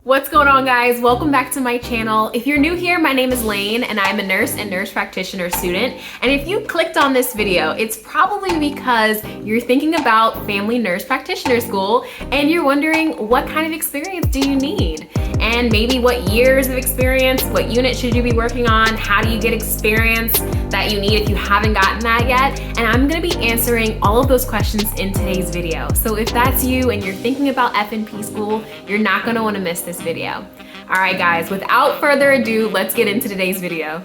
What's going on, guys? Welcome back to my channel. If you're new here, my name is Layne and I'm a nurse and nurse practitioner student. And if you clicked on this video, it's probably because you're thinking about Family Nurse Practitioner School and you're wondering what kind of experience do you need? And maybe what years of experience, what unit should you be working on? How do you get experience that you need if you haven't gotten that yet? And I'm gonna be answering all of those questions in today's video. So if that's you and you're thinking about FNP school, you're not gonna wanna miss this video. All right, guys, without further ado, let's get into today's video.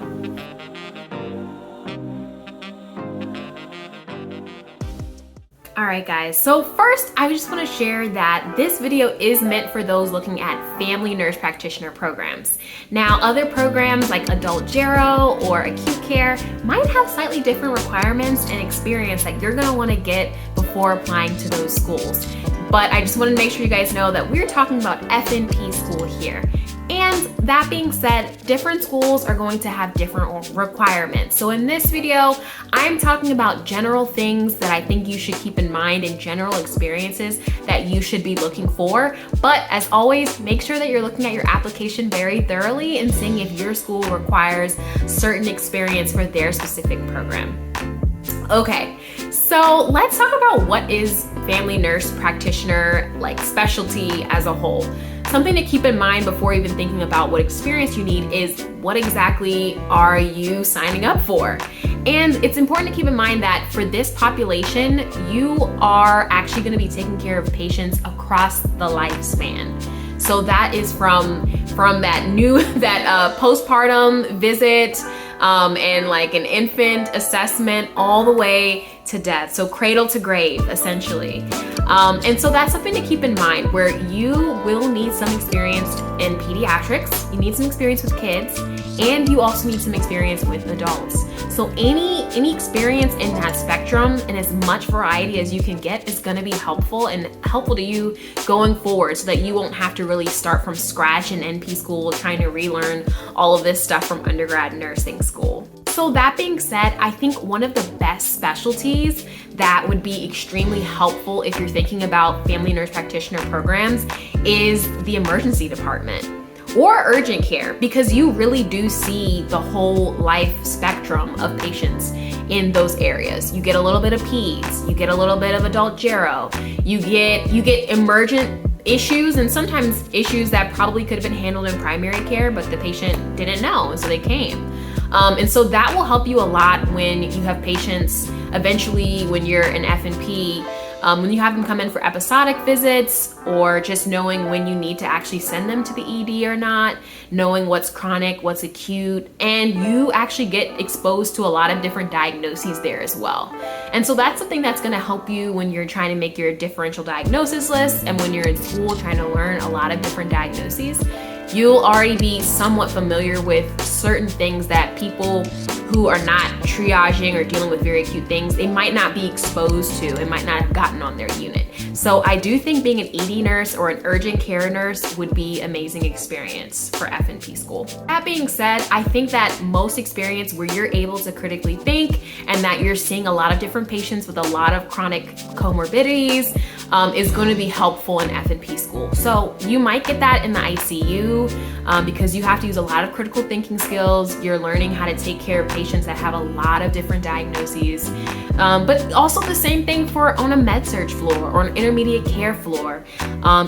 All right, guys, so first I just want to share that this video is meant for those looking at family nurse practitioner programs. Now, other programs like adult gero or acute care might have slightly different requirements and experience that you're going to want to get before applying to those schools. But I just want to make sure you guys know that we're talking about FNP school here. And that being said, different schools are going to have different requirements. So in this video, I'm talking about general things that I think you should keep in mind and general experiences that you should be looking for. But as always, make sure that you're looking at your application very thoroughly and seeing if your school requires certain experience for their specific program. Okay, so let's talk about what is family nurse practitioner like specialty as a whole. Something to keep in mind before even thinking about what experience you need is what exactly are you signing up for? And it's important to keep in mind that for this population, you are actually going to be taking care of patients across the lifespan. So that is from that postpartum visit and like an infant assessment all the way to death. So cradle to grave, essentially. And so that's something to keep in mind where you will need some experience in pediatrics, you need some experience with kids, and you also need some experience with adults. So any experience in that spectrum and as much variety as you can get is gonna be helpful to you going forward so that you won't have to really start from scratch in NP school trying to relearn all of this stuff from undergrad nursing school. So that being said, I think one of the best specialties that would be extremely helpful if you're thinking about family nurse practitioner programs is the emergency department or urgent care, because you really do see the whole life spectrum of patients in those areas. You get a little bit of peds, you get a little bit of adult gero, you get emergent issues and sometimes issues that probably could have been handled in primary care, but the patient didn't know, and so they came. And so that will help you a lot when you have patients, eventually when you're an FNP, when you have them come in for episodic visits or just knowing when you need to actually send them to the ED or not, knowing what's chronic, what's acute, and you actually get exposed to a lot of different diagnoses there as well. And so that's something that's gonna help you when you're trying to make your differential diagnosis list and when you're in school trying to learn a lot of different diagnoses. You'll already be somewhat familiar with certain things that people who are not triaging or dealing with very acute things, they might not be exposed to and might not have gotten on their unit. So I do think being an ED nurse or an urgent care nurse would be amazing experience for FNP school. That being said, I think that most experience where you're able to critically think and that you're seeing a lot of different patients with a lot of chronic comorbidities is going to be helpful in FNP school. So you might get that in the ICU because you have to use a lot of critical thinking skills. You're learning how to take care of patients that have a lot of different diagnoses, but also the same thing for on a med-surg floor or an intermediate care floor.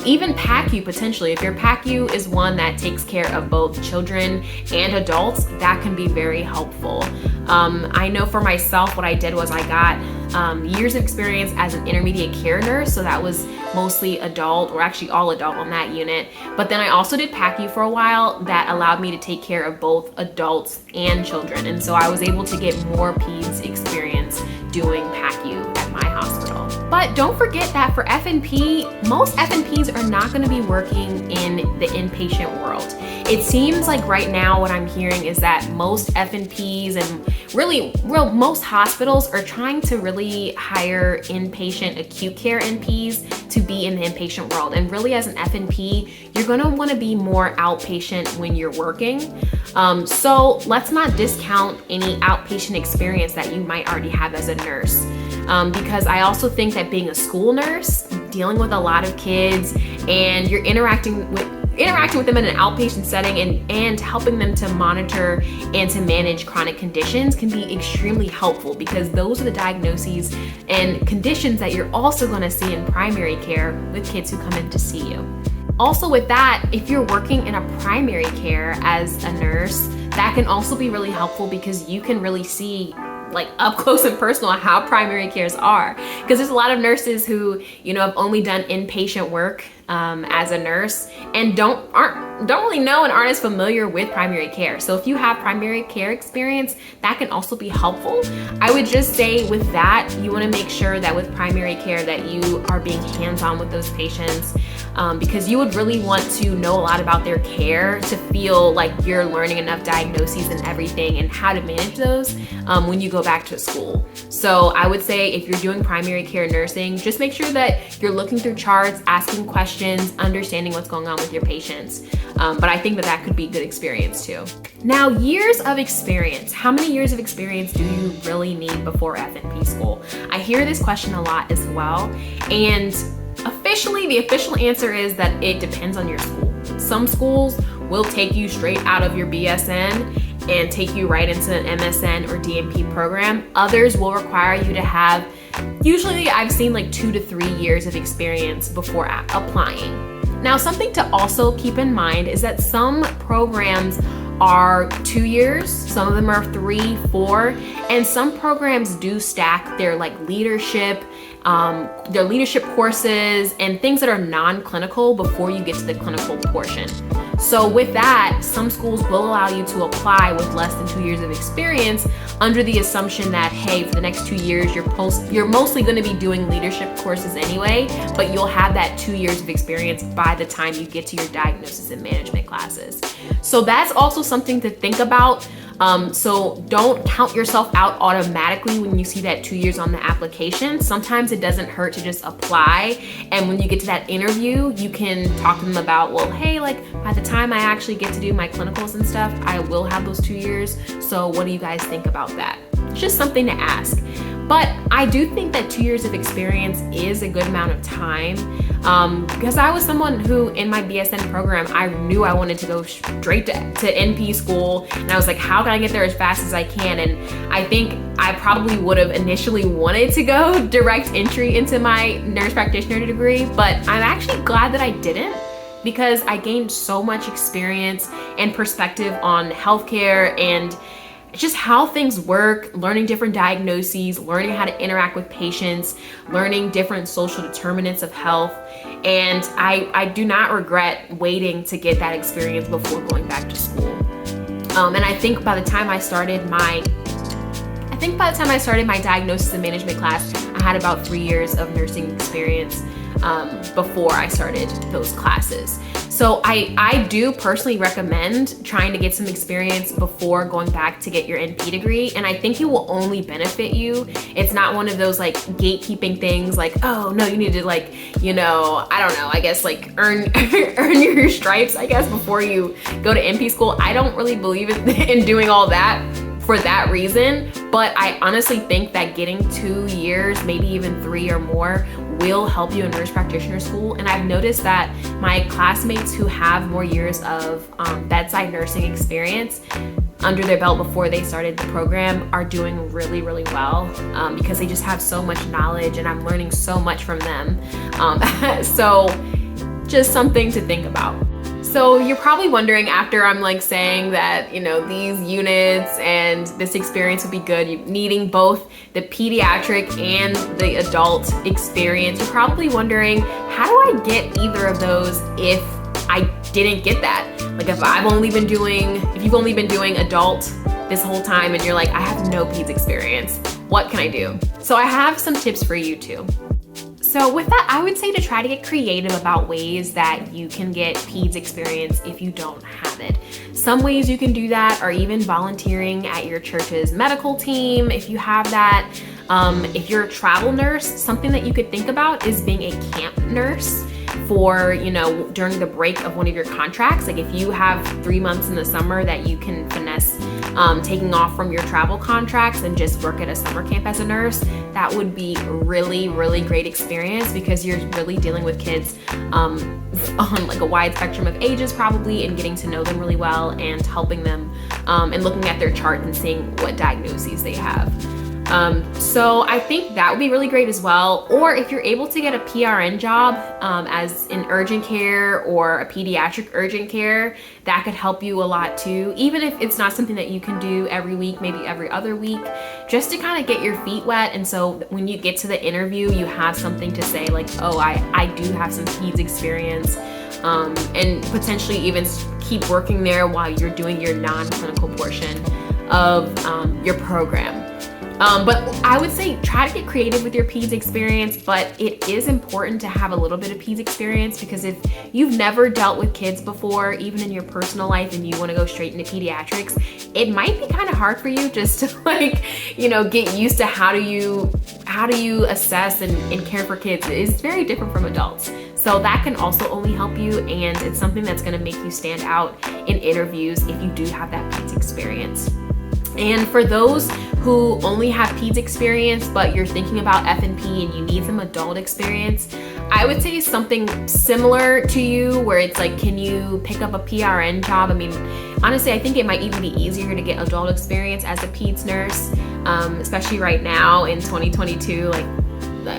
Even PACU potentially. If your PACU is one that takes care of both children and adults, that can be very helpful. I know for myself, what I did was I got years of experience as an intermediate care nurse, so that was mostly adult, or actually all adult on that unit. But then I also did PACU for a while that allowed me to take care of both adults and children. And so I was able to get more peds experience doing PACU at my hospital. But don't forget that for FNP, most FNPs are not going to be working in the inpatient world. It seems like right now what I'm hearing is that most FNPs and really most hospitals are trying to really hire inpatient acute care NPs to be in the inpatient world. And really as an FNP, you're going to want to be more outpatient when you're working. So let's not discount any outpatient experience that you might already have as a nurse. Because I also think that being a school nurse, dealing with a lot of kids, and you're interacting with interacting with them in an outpatient setting and helping them to monitor and to manage chronic conditions can be extremely helpful, because those are the diagnoses and conditions that you're also going to see in primary care with kids who come in to see you. Also with that, if you're working in a primary care as a nurse, that can also be really helpful, because you can really see like up close and personal how primary cares are. Because there's a lot of nurses who, you know, have only done inpatient work as a nurse and don't really know and aren't as familiar with primary care. So if you have primary care experience, that can also be helpful. I would just say with that, you want to make sure that with primary care that you are being hands-on with those patients, because you would really want to know a lot about their care to feel like you're learning enough diagnoses and everything and how to manage those when you go back to school. So I would say if you're doing primary care nursing, just make sure that you're looking through charts, asking questions, understanding what's going on with your patients. But I think that could be a good experience too. Now, years of experience. How many years of experience do you really need before FNP school? I hear this question a lot as well. And officially, the official answer is that it depends on your school. Some schools will take you straight out of your BSN and take you right into an MSN or DNP program. Others will require you to have, usually I've seen like 2 to 3 years of experience before applying. Now, something to also keep in mind is that some programs are 2 years, some of them are 3, 4, and some programs do stack their like leadership courses and things that are non-clinical before you get to the clinical portion. So with that, some schools will allow you to apply with less than 2 years of experience under the assumption that, hey, for the next 2 years, you're mostly going to be doing leadership courses anyway, but you'll have that 2 years of experience by the time you get to your diagnosis and management classes. So that's also something to think about. So don't count yourself out automatically when you see that 2 years on the application. Sometimes it doesn't hurt to just apply. And when you get to that interview, you can talk to them about, well, hey, like by the time I actually get to do my clinicals and stuff, I will have those 2 years. So what do you guys think about that? It's just something to ask. But I do think that 2 years of experience is a good amount of time, because I was someone who in my BSN program, I knew I wanted to go straight to NP school. And I was like, how can I get there as fast as I can? And I think I probably would have initially wanted to go direct entry into my nurse practitioner degree, but I'm actually glad that I didn't, because I gained so much experience and perspective on healthcare and just how things work, learning different diagnoses, learning how to interact with patients, learning different social determinants of health. And I do not regret waiting to get that experience before going back to school. And I think by the time I started my diagnosis and management class, I had about 3 years of nursing experience before I started those classes. So I do personally recommend trying to get some experience before going back to get your NP degree, and I think it will only benefit you. It's not one of those like gatekeeping things like, oh no, you need to like, you know, I don't know, I guess like earn your stripes, I guess, before you go to NP school. I don't really believe in doing all that for that reason, but I honestly think that getting 2 years, maybe even 3 or more, will help you in nurse practitioner school. And I've noticed that my classmates who have more years of bedside nursing experience under their belt before they started the program are doing really, really well, because they just have so much knowledge and I'm learning so much from them. So just something to think about. So you're probably wondering, after I'm like saying that, you know, these units and this experience would be good, you're needing both the pediatric and the adult experience, you're probably wondering, how do I get either of those if I didn't get that? Like if you've only been doing adult this whole time and you're like, I have no peds experience, what can I do? So I have some tips for you too. So with that, I would say to try to get creative about ways that you can get peds experience if you don't have it. Some ways you can do that are even volunteering at your church's medical team if you have that. If you're a travel nurse, something that you could think about is being a camp nurse for, you know, during the break of one of your contracts. Like if you have 3 months in the summer that you can finesse taking off from your travel contracts and just work at a summer camp as a nurse, that would be a really, really great experience, because you're really dealing with kids on like a wide spectrum of ages probably, and getting to know them really well and helping them and looking at their chart and seeing what diagnoses they have. So I think that would be really great as well. Or if you're able to get a PRN job as in urgent care or a pediatric urgent care, that could help you a lot too. Even if it's not something that you can do every week, maybe every other week, just to kind of get your feet wet. And so when you get to the interview, you have something to say like, oh, I do have some peds experience, and potentially even keep working there while you're doing your non-clinical portion of your program. But I would say try to get creative with your peds experience, but it is important to have a little bit of peds experience, because if you've never dealt with kids before, even in your personal life, and you want to go straight into pediatrics, it might be kind of hard for you just to like, you know, get used to how do you assess and care for kids. It's very different from adults. So that can also only help you, and it's something that's going to make you stand out in interviews if you do have that peds experience. And for those who only have peds experience, but you're thinking about FNP and you need some adult experience, I would say something similar to you, where it's like, can you pick up a PRN job? I mean, honestly, I think it might even be easier to get adult experience as a peds nurse, especially right now in 2022, like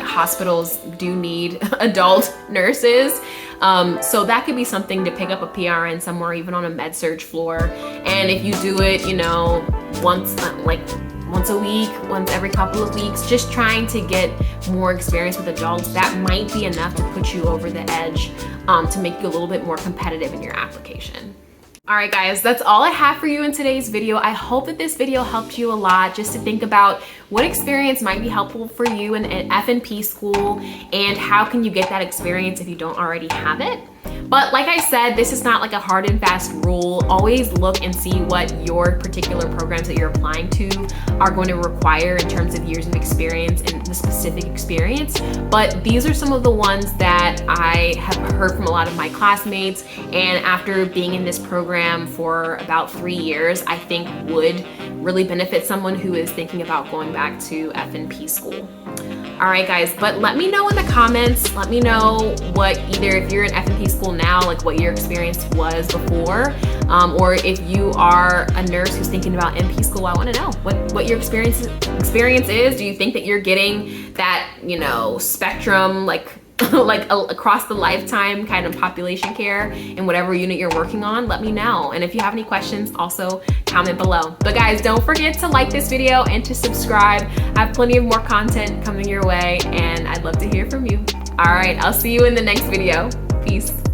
hospitals do need adult nurses. So that could be something to pick up a PRN somewhere, even on a med surg floor. And if you do it, you know, once a week, once every couple of weeks, just trying to get more experience with adults, that might be enough to put you over the edge, to make you a little bit more competitive in your application. All right, guys, that's all I have for you in today's video. I hope that this video helped you a lot, just to think about what experience might be helpful for you in an FNP school, and how can you get that experience if you don't already have it. But like I said, this is not like a hard and fast rule. Always look and see what your particular programs that you're applying to are going to require in terms of years of experience and the specific experience. But these are some of the ones that I have heard from a lot of my classmates, and after being in this program for about 3 years, I think would really benefit someone who is thinking about going back to FNP school. All right, guys, but let me know in the comments. Let me know what, either if you're in FNP school now, like what your experience was before, or if you are a nurse who's thinking about NP school. I want to know what your experience is. Do you think that you're getting that, you know, spectrum, like across the lifetime kind of population care in whatever unit you're working on? Let me know. And if you have any questions, also comment below. But guys, don't forget to like this video and to subscribe. I have plenty of more content coming your way, and I'd love to hear from you. All right, I'll see you in the next video. Peace.